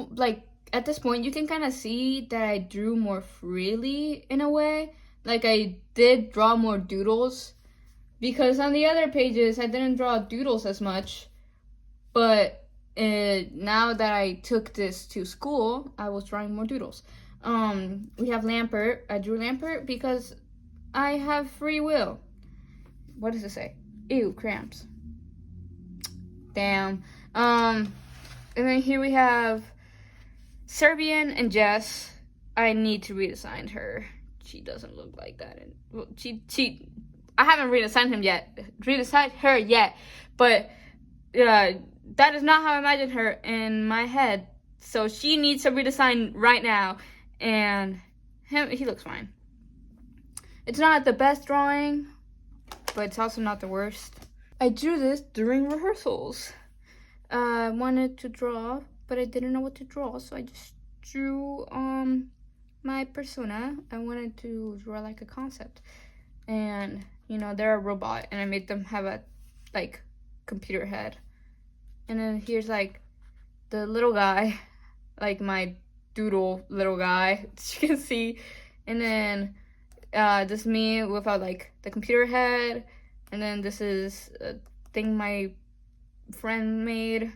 point, you can kind of see that I drew more freely in a way. I did draw more doodles, because on the other pages I didn't draw doodles as much, but now that I took this to school, I was drawing more doodles. We have Lampert. I drew Lampert because I have free will. What does it say? Ew, cramps. Damn. And then here we have Serbian and Jess. I need to reassign her. She doesn't look like that. And well, I haven't reassigned her yet, but that is not how I imagine her in my head. So she needs to redesign right now. And he looks fine. It's not the best drawing, but it's also not the worst. I drew this during rehearsals. I wanted to draw, but I didn't know what to draw, so I just drew my persona. I wanted to draw like a concept, and they're a robot, and I made them have a like computer head. And then here's like the little guy, like my doodle little guy, as you can see. And then this is me without like the computer head. And then this is a thing my friend made.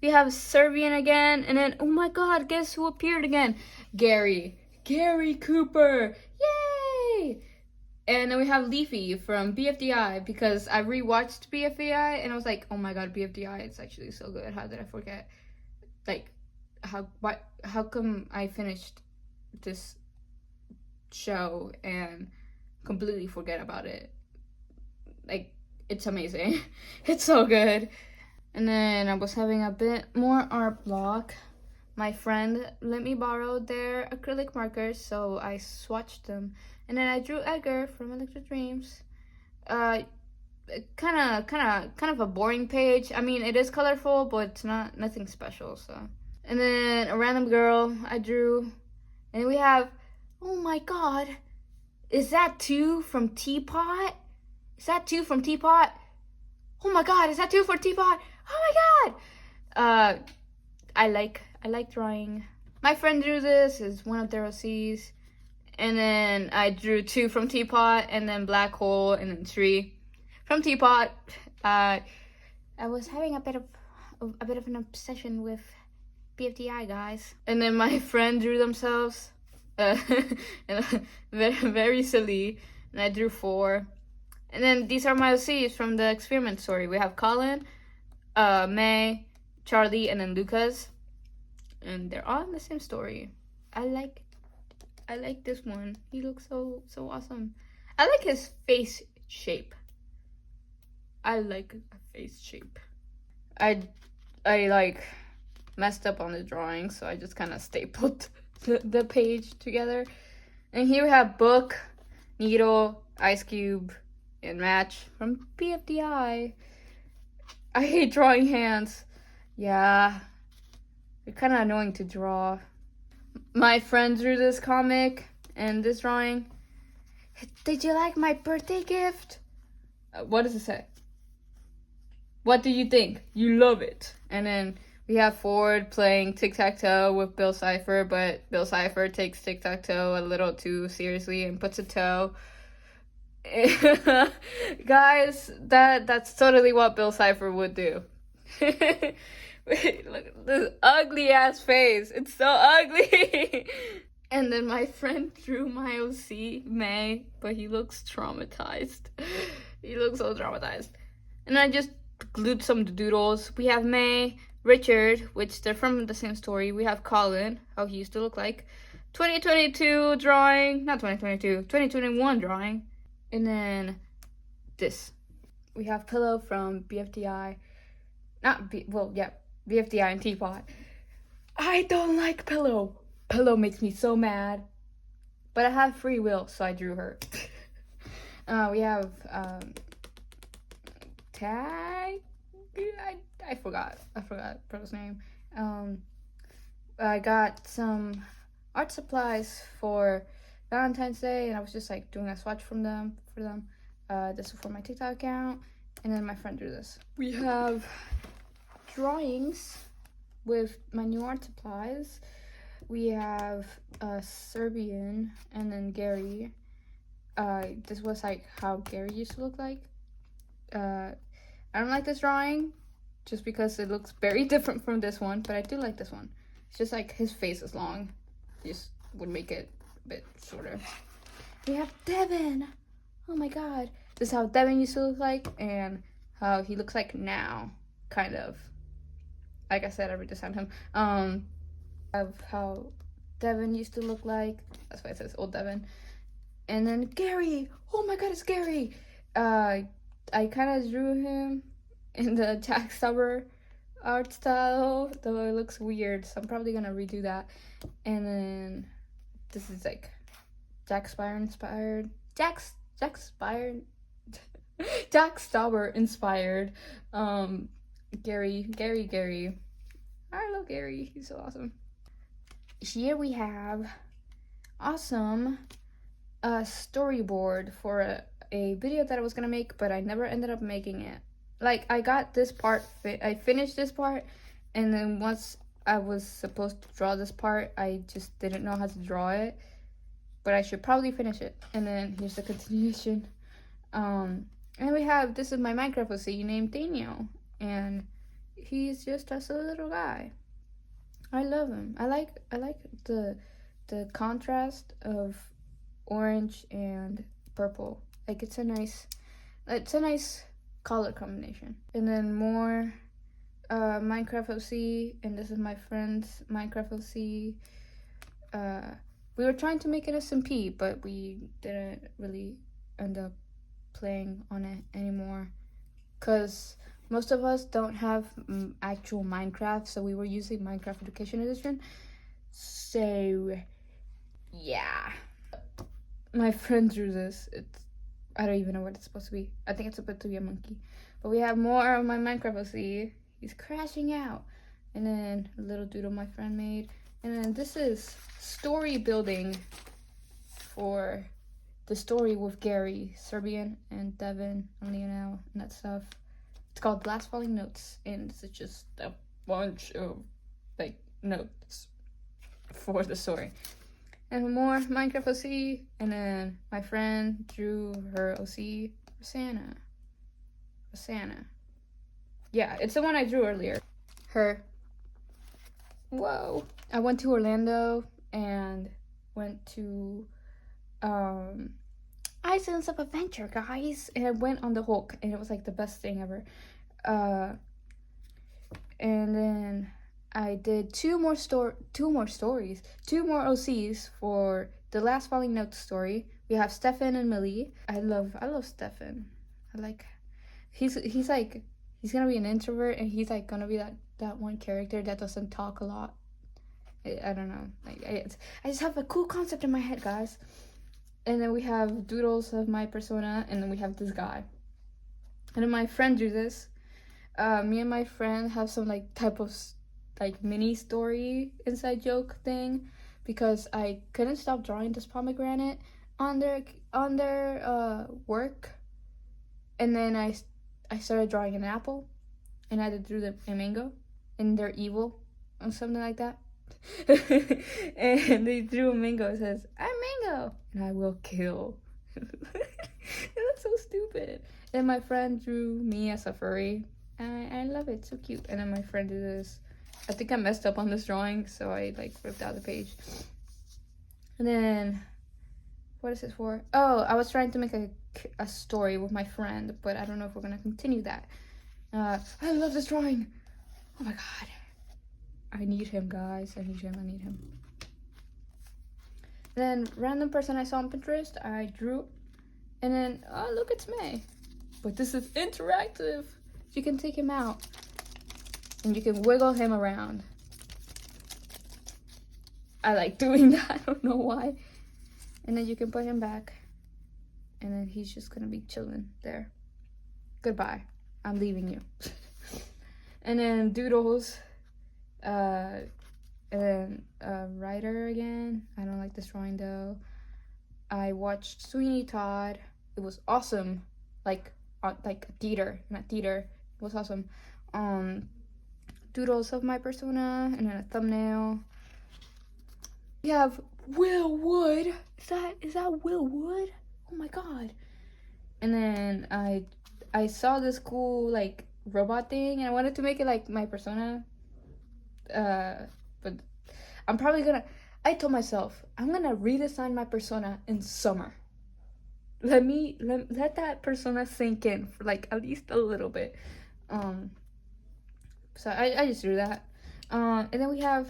We have Serbian again. And then, oh my god, guess who appeared again? Gary Cooper. Yay! And then we have Leafy from BFDI, because I rewatched BFDI and I was like, oh my god, BFDI, it's actually so good. How did I forget? Like, how come I finished this show and completely forget about it? Like, it's amazing. It's so good. And then I was having a bit more art block. My friend let me borrow their acrylic markers, so I swatched them. And then I drew Edgar from Electric Dreams. Kind of a boring page. I mean, it is colorful, but it's nothing special. So, and then a random girl I drew, and we have, oh my god, is that 2 from Teapot? Is that 2 from Teapot? Oh my god, is that 2 from Teapot? Oh my god! I like drawing. My friend drew this as one of their OCs. And then I drew 2 from Teapot, and then Black Hole, and then 3 from Teapot. I was having a bit of an obsession with BFDI, guys. And then my friend drew themselves, and very, very silly. And I drew 4. And then these are my OCs from the experiment story. We have Colin, May, Charlie, and then Lucas. And they're all in the same story. I like this one. He looks so awesome. I like his face shape. I like a face shape. I like messed up on the drawing, so I just kind of stapled the page together. And here we have Book, Needle, Ice Cube, and Match from BFDI. I hate drawing hands. Yeah, they're kind of annoying to draw. My friend drew this comic and this drawing. Did you like my birthday gift? What does it say? What do you think? You love it. And then we have Ford playing tic-tac-toe with Bill Cipher, but Bill Cipher takes tic-tac-toe a little too seriously and puts a toe. Guys, that's totally what Bill Cipher would do. Wait, look at this ugly ass face. It's so ugly. And then my friend drew my OC, May, but he looks traumatized. He looks so traumatized. And I just glued some doodles. We have May, Richard, which they're from the same story. We have Colin, how he used to look like. 2022 drawing, not 2022, 2021 drawing. And then this. We have Pillow from BFDI. BFDI and Teapot. I don't like Pillow. Pillow makes me so mad. But I have free will, so I drew her. We have Tag. I forgot Pearl's name. I got some art supplies for Valentine's Day, and I was just like doing a swatch for them. This is for my TikTok account, and then my friend drew this. We have drawings with my new art supplies. We have Serbian and then Gary. This was like how Gary used to look like. I don't like this drawing, just because it looks very different from this one, but I do like this one. It's just like his face is long. Just would make it a bit shorter. We have Devin. Oh my god. This is how Devin used to look like and how he looks like now, kind of. Like I said, I redesigned him. Of how Devin used to look like. That's why it says old Devin. And then Gary. Oh my god, it's Gary. I kind of drew him in the Jack Stauber art style, though it looks weird, so I'm probably gonna redo that. And then this is like Jack Stauber inspired. Jack Stauber inspired. Gary. I love Gary. He's so awesome. Here we have awesome storyboard for a video that I was gonna make, but I never ended up making it. Like, I got this part, I finished this part, and then once I was supposed to draw this part, I just didn't know how to draw it, but I should probably finish it. And then here's the continuation. And we have, this is my Minecraft OC named Daniel, and he's just a little guy. I love him. I like the contrast of orange and purple. Like, it's a nice color combination. And then more Minecraft OC, and this is my friend's Minecraft OC. We were trying to make an SMP, but we didn't really end up playing on it anymore because most of us don't have actual Minecraft, so we were using Minecraft Education Edition. So yeah, my friend drew this. I don't even know what it's supposed to be. I think it's supposed to be a monkey. But we have more of my Minecraft OC. He's crashing out. And then a little doodle my friend made. And then this is story building for the story with Gary, Serbian, and Devin, and Lionel, and that stuff. It's called Last Falling Notes. And this is just a bunch of, like, notes for the story. And more Minecraft OC, and then my friend drew her OC, Rosanna. Yeah, it's the one I drew earlier. Her. Whoa. I went to Orlando and went to Islands of Adventure, guys. And I went on the Hulk, and it was like the best thing ever. And then I did two more OCs for the Last Falling Notes story. We have Stefan and Millie. I love Stefan. He's gonna be an introvert, and he's like gonna be that one character that doesn't talk a lot. I don't know. I just have a cool concept in my head, guys. And then we have doodles of my persona, and then we have this guy. And then my friend drew this. Me and my friend have some type of mini story inside joke thing, because I couldn't stop drawing this pomegranate on their work, and then I started drawing an apple, and I drew a mango, and they're evil or something like that. And they drew a mango. It says, "I'm mango and I will kill." It looks so stupid. And my friend drew me as a furry, and I love it. It's so cute. And then my friend did this. I think I messed up on this drawing, so I ripped out the page. And then, what is this for? Oh, I was trying to make a story with my friend, but I don't know if we're gonna continue that. I love this drawing. Oh my god. I need him, guys. I need him. Then, random person I saw on Pinterest, I drew. And then, oh, look, it's May. But this is interactive. You can take him out. And you can wiggle him around. I like doing that. I don't know why. And then you can put him back. And then he's just gonna be chilling there. Goodbye. I'm leaving you. And then doodles. And then writer again. I don't like this drawing though. I watched Sweeney Todd. It was awesome. Like theater, not theater. It was awesome. Doodles of my persona, and then a thumbnail. We have Will Wood. Is that Will Wood? Oh my god. And then I saw this cool robot thing, and I wanted to make it like my persona. But I'm probably gonna. I told myself I'm gonna redesign my persona in summer. Let that persona sink in for like at least a little bit. So I just drew that. And then we have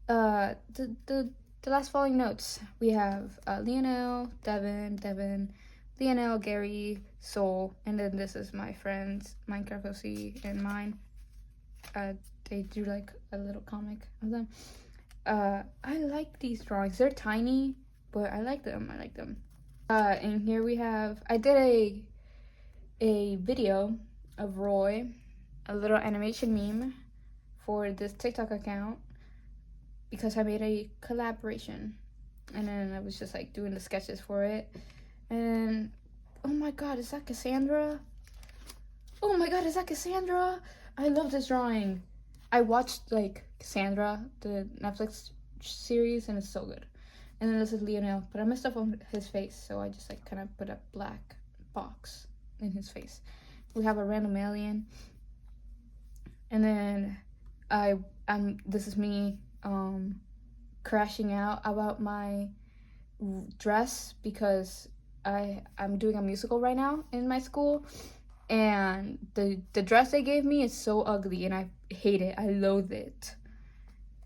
the last following notes. We have Lionel, Devin, Lionel, Gary, Soul, and then this is my friends, Minecraft OC and mine. They drew like a little comic of them. I like these drawings. They're tiny, but I like them. And here we have, I did a video of Roy, a little animation meme for this TikTok account because I made a collaboration. And then I was just like doing the sketches for it. And oh my god, is that Cassandra? Oh my god, is that Cassandra? I love this drawing. I watched like Cassandra, the Netflix series, and it's so good. And then this is Lionel, but I messed up on his face, so I just like kind of put a black box in his face. We have a random alien, and then this is me crashing out about my dress because I'm doing a musical right now in my school, and the dress they gave me is so ugly, and I hate it. I loathe it.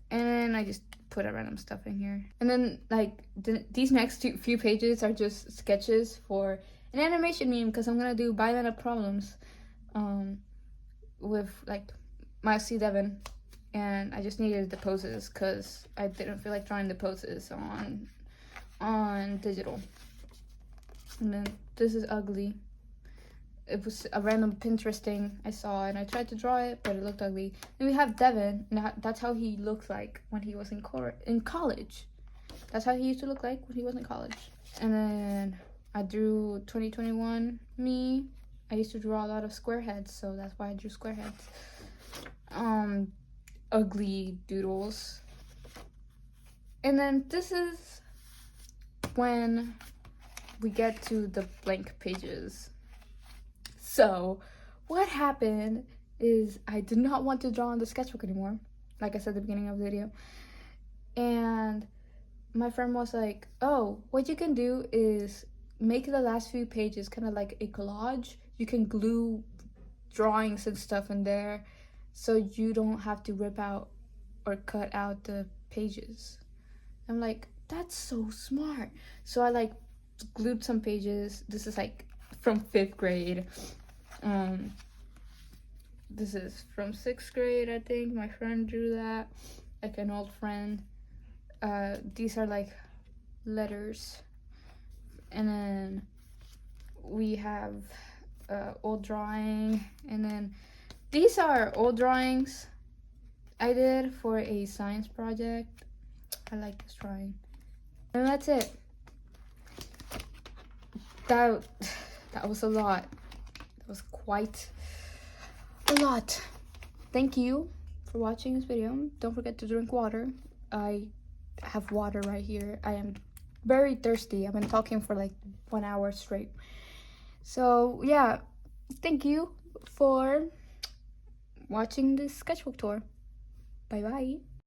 And I just put a random stuff in here. And then like these next few pages are just sketches for an animation meme because I'm gonna do By Line Up Problems with like my C Devin, and I just needed the poses because I didn't feel like drawing the poses on digital. And then this is ugly. It was a random Pinterest thing I saw, and I tried to draw it, but it looked ugly. Then we have Devin, and that's how he looked like when he was in college. That's how he used to look like when he was in college. And then I drew 2021 me. I used to draw a lot of square heads, so that's why I drew square heads. Ugly doodles. And then this is when we get to the blank pages. So what happened is I did not want to draw on the sketchbook anymore, like I said at the beginning of the video. And my friend was like, oh, what you can do is make the last few pages kind of like a collage. You can glue drawings and stuff in there so you don't have to rip out or cut out the pages. I'm like, that's so smart. So I like glued some pages. This is like from 5th grade. This is from 6th grade, I think. My friend drew that, like an old friend. These are like letters. And then we have old drawing. And then these are old drawings I did for a science project. I like this drawing. And that's it. That was a lot. That was quite a lot. Thank you for watching this video. Don't forget to drink water. I have water right here. I am very thirsty. I've been talking for like 1 hour straight. So yeah, thank you for watching this sketchbook tour. Bye bye.